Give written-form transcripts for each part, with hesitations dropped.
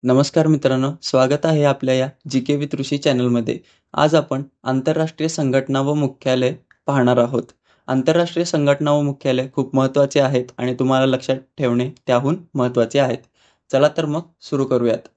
नमस्कार मित्रांनो, स्वागत आहे आपल्या या जी.के. विथ ऋषी चॅनलमध्ये. आज आपण आंतरराष्ट्रीय संघटना व मुख्यालय पाहणार आहोत. आंतरराष्ट्रीय संघटना व मुख्यालय खूप महत्त्वाचे आहेत आणि तुम्हाला लक्षात ठेवणे त्याहून महत्त्वाचे आहेत. चला तर मग सुरू करूयात.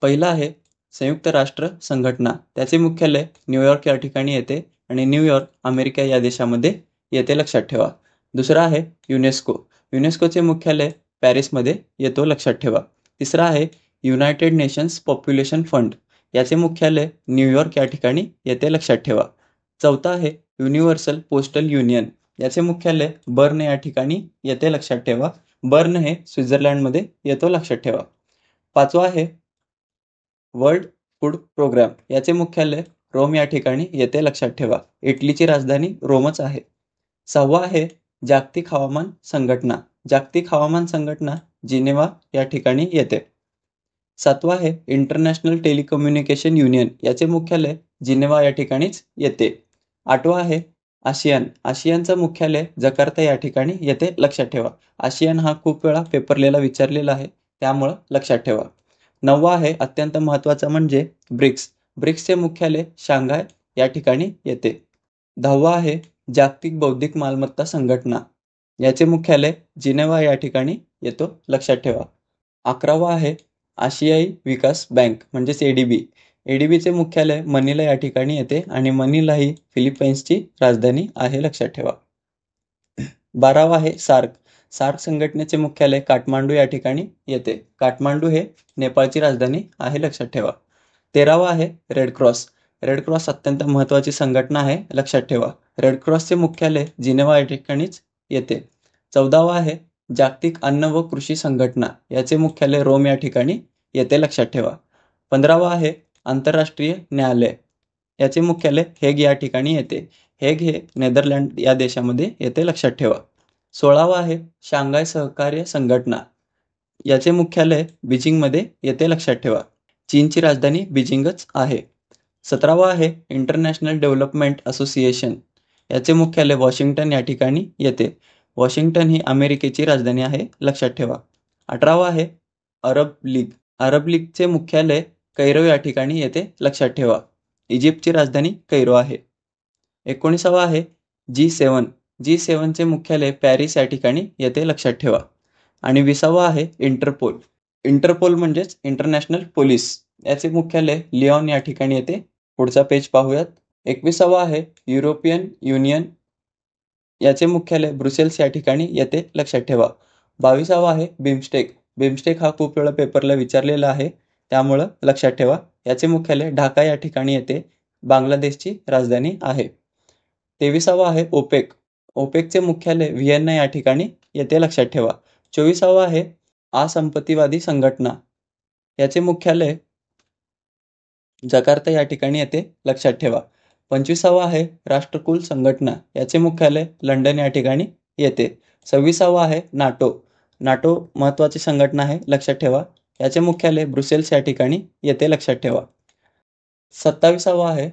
पहिला आहे संयुक्त राष्ट्र संघटना. त्याचे मुख्यालय न्यूयॉर्क या ठिकाणी येते आणि न्यूयॉर्क अमेरिका या देशामध्ये येते, लक्षात ठेवा. दुसरा आहे युनेस्को. युनेस्कोचे मुख्यालय पॅरिसमध्ये येतो, लक्षात ठेवा. तिसरा आहे युनायटेड नेशन्स पॉप्युलेशन फंड. याचे मुख्यालय न्यूयॉर्क या ठिकाणी येते, लक्षात ठेवा. चौथा आहे युनिव्हर्सल पोस्टल युनियन. याचे मुख्यालय बर्न या ठिकाणी येते, लक्षात ठेवा. बर्न हे स्वित्झर्लंडमध्ये येतो, लक्षात ठेवा. पाचवा आहे वर्ल्ड फूड प्रोग्राम. याचे मुख्यालय रोम या ठिकाणी येते, लक्षात ठेवा. इटलीची राजधानी रोमच आहे. सहावा आहे जागतिक हवामान संघटना. जागतिक हवामान संघटना जिनेवा या ठिकाणी येते. सातवा आहे इंटरनॅशनल टेलिकम्युनिकेशन युनियन. याचे मुख्यालय जिनेवा या ठिकाणीच येते. आठवा आहे आशियान. आशियानचं मुख्यालय जकार्ता या ठिकाणी येते, लक्षात ठेवा. आशियान हा खूप वेळा पेपरलेला विचारलेला आहे, त्यामुळं लक्षात ठेवा. नववा आहे अत्यंत महत्त्वाचा म्हणजे ब्रिक्स. ब्रिक्सचे मुख्यालय शांघाय या ठिकाणी येते. 10वा आहे जागतिक बौद्धिक मालमत्ता संघटना. याचे मुख्यालय जिनेवा या ठिकाणी येतो, लक्षात ठेवा. 11वा आहे आशियाई विकास बँक म्हणजेच एडीबी. एडीबीचे मुख्यालय मनिला या ठिकाणी येते आणि मनिला ही फिलिपाईन्सची राजधानी आहे, लक्षात ठेवा. 12वा आहे सार्क. सार्क संघटनेचे मुख्यालय काठमांडू या ठिकाणी येते. काठमांडू हे नेपाळची राजधानी आहे, लक्षात ठेवा. 13वा आहे रेड क्रॉस. रेड क्रॉस अत्यंत महत्त्वाची संघटना आहे, लक्षात ठेवा. रेड क्रॉसचे मुख्यालय जिनेवा या ठिकाणीच येते. 14वा आहे जागतिक अन्न व कृषी संघटना. याचे मुख्यालय रोम या ठिकाणी येते, लक्षात ठेवा. 15वा आहे आंतरराष्ट्रीय न्यायालय. याचे मुख्यालय हेग या ठिकाणी येते. हेग हे नेदरलँड या देशामध्ये येते, लक्षात ठेवा. 16वा आहे शांघाय सहकार्य संघटना. याचे मुख्यालय बीजिंगमध्ये येते, लक्षात ठेवा. चीनची राजधानी बीजिंगच आहे. 17वा आहे इंटरनॅशनल डेव्हलपमेंट असोसिएशन. याचे मुख्यालय वॉशिंग्टन या ठिकाणी येते. वॉशिंग्टन ही अमेरिकेची राजधानी आहे, लक्षात ठेवा. 18वा आहे अरब लीग. अरब लीगचे मुख्यालय कैरो या ठिकाणी येते, लक्षात ठेवा. इजिप्तची राजधानी कैरो आहे. 19वा आहे G7. G7चे मुख्यालय पॅरिस या ठिकाणी येते, लक्षात ठेवा. आणि 20वा आहे इंटरपोल. इंटरपोल म्हणजेच इंटरनॅशनल पोलीस. याचे मुख्यालय लिओन या ठिकाणी येते. पुढचा पेज पाहूयात. 21वा आहे युरोपियन युनियन. याचे मुख्यालय ब्रुसेल्स या ठिकाणी येते, लक्षात ठेवा. 22वा आहे बिमस्टेक. बिमस्टेक हा खूप वेळा पेपरला विचारलेला आहे, त्यामुळं लक्षात ठेवा. याचे मुख्यालय ढाका या ठिकाणी येते. बांगलादेशची राजधानी आहे. 23वा आहे ओपेक. ओपेकचे मुख्यालय व्हिएन्ना या ठिकाणी येते, लक्षात ठेवा. 24वा आहे असंपत्तीवादी संघटना. याचे मुख्यालय जकार्ता या ठिकाणी येते, लक्षात ठेवा. 25वा आहे राष्ट्रकुल संघटना. याचे मुख्यालय लंडन या ठिकाणी येते. 26वा आहे नाटो. नाटो महत्त्वाची संघटना आहे, लक्षात ठेवा. याचे मुख्यालय ब्रुसेल्स या ठिकाणी येते, लक्षात ठेवा. 27वा आहे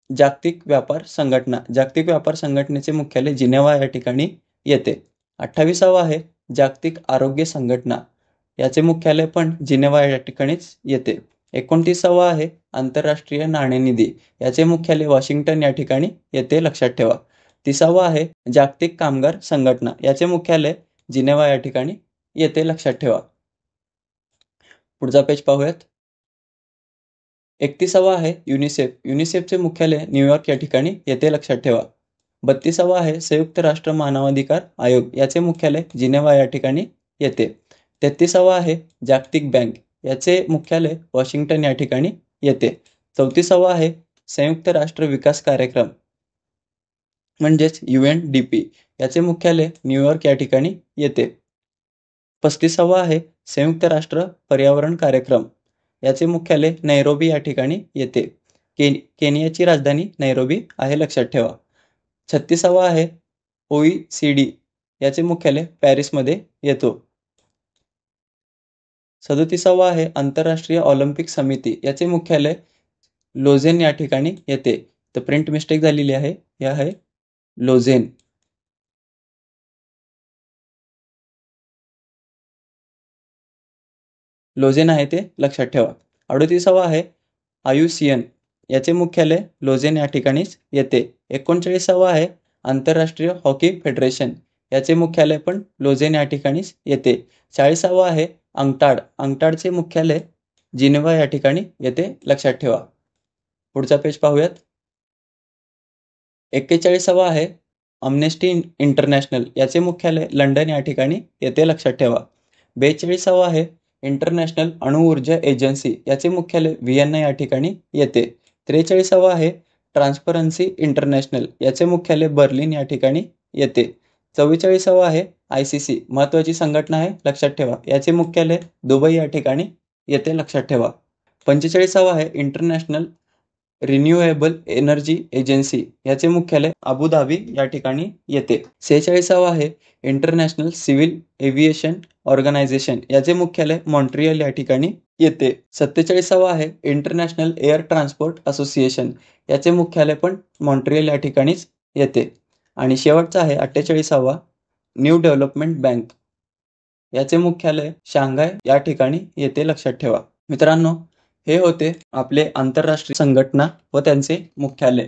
जागतिक व्यापार संघटना. जागतिक व्यापार संघटनेचे मुख्यालय जिनेवा या ठिकाणी येते. 28वा आहे जागतिक आरोग्य संघटना. याचे मुख्यालय पण जिनेवा या ठिकाणीच येते. 29वा आहे आंतरराष्ट्रीय नाणेनिधी. याचे मुख्यालय वॉशिंग्टन या ठिकाणी येते, लक्षात ठेवा. 30वा आहे जागतिक कामगार संघटना. याचे मुख्यालय जिनेवा या ठिकाणी येते, लक्षात ठेवा. पुढचा पेज पाहूयात. 31वा आहे युनिसेफ. युनिसेफचे मुख्यालय न्यूयॉर्क या ठिकाणी येते, लक्षात ठेवा. 32वा आहे संयुक्त राष्ट्र मानवाधिकार आयोग. याचे मुख्यालय जिनेवा या ठिकाणी येते. 33वा आहे जागतिक बँक. याचे मुख्यालय वॉशिंग्टन या ठिकाणी येते. 34वा आहे संयुक्त राष्ट्र विकास कार्यक्रम म्हणजेच UNDP. याचे मुख्यालय न्यूयॉर्क या ठिकाणी येते. 35वा आहे संयुक्त राष्ट्र पर्यावरण कार्यक्रम. याचे मुख्यालय नैरोबी या ठिकाणी येते. केनियाची राजधानी नैरोबी आहे, लक्षात ठेवा. 36वा आहे OECD. याचे मुख्यालय पॅरिसमध्ये येतो. 37वा आहे आंतरराष्ट्रीय ऑलिम्पिक समिती. याचे मुख्यालय लोझेन या ठिकाणी येते. तर प्रिंट मिस्टेक झालेली आहे, हे आहे लोझेन. लोझेन आहे ते लक्षात ठेवा. 38वा आहे IUCN, याचे मुख्यालय लोझेन या ठिकाणीच येते. 39वा आहे आंतरराष्ट्रीय हॉकी फेडरेशन, याचे मुख्यालय पण लोझेन या ठिकाणीच येते. 40वा आहे अंक्टाड, अंक्टाडचे मुख्यालय जिनेव्हा या ठिकाणी येते, लक्षात ठेवा. पुढचा पेज पाहूयात. 41वा आहे अम्नेस्टी इंटरनॅशनल, याचे मुख्यालय लंडन या ठिकाणी येते, लक्षात ठेवा. 42वा आहे इंटरनॅशनल अणुऊर्जा एजन्सी, याचे मुख्यालय व्हिएन्ना या ठिकाणी येते. 43वा आहे ट्रान्सपरन्सी इंटरनॅशनल, याचे मुख्यालय बर्लिन या ठिकाणी येते. 44वा आहे ICC, महत्त्वाची संघटना आहे, लक्षात ठेवा, याचे मुख्यालय दुबई या ठिकाणी येते, लक्षात ठेवा. 45वा आहे इंटरनॅशनल रिन्युएबल एनर्जी एजन्सी, याचे मुख्यालय अबुधाबी या ठिकाणी येते. 46वा आहे इंटरनॅशनल सिव्हिल एव्हिएशन ऑर्गनायझेशन, याचे मुख्यालय मॉन्ट्रियल या ठिकाणी येते. 47वा आहे इंटरनॅशनल एअर ट्रान्सपोर्ट असोसिएशन, याचे मुख्यालय पण मॉन्ट्रियल या ठिकाणीच येते. आणि शेवटचा आहे 48वा न्यू डेव्हलपमेंट बँक, याचे मुख्यालय शांघाय या ठिकाणी येते, लक्षात ठेवा. मित्रांनो, हे होते आपले आंतरराष्ट्रीय संघटना व त्यांचे मुख्यालय.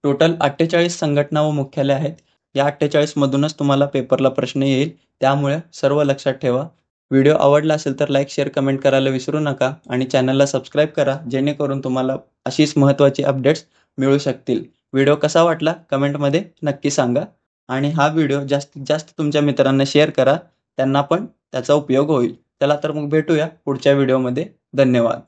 टोटल 48 संघटना व मुख्यालय आहेत. या 48 मधूनच तुम्हाला पेपरला प्रश्न येईल, त्यामुळे सर्व लक्षात ठेवा. व्हिडिओ आवडला असेल तर लाईक, शेअर, कमेंट करायला विसरू नका आणि चॅनलला सबस्क्राईब करा, जेणेकरून तुम्हाला अशीच महत्त्वाची अपडेट्स मिळू शकतील. व्हिडिओ कसा वाटला कमेंटमध्ये नक्की सांगा आणि हा व्हिडिओ जास्तीत जास्त तुमच्या मित्रांना शेअर करा, त्यांना पण त्याचा उपयोग होईल. चला तर मग भेटूया पुढच्या व्हिडिओमध्ये. धन्यवाद.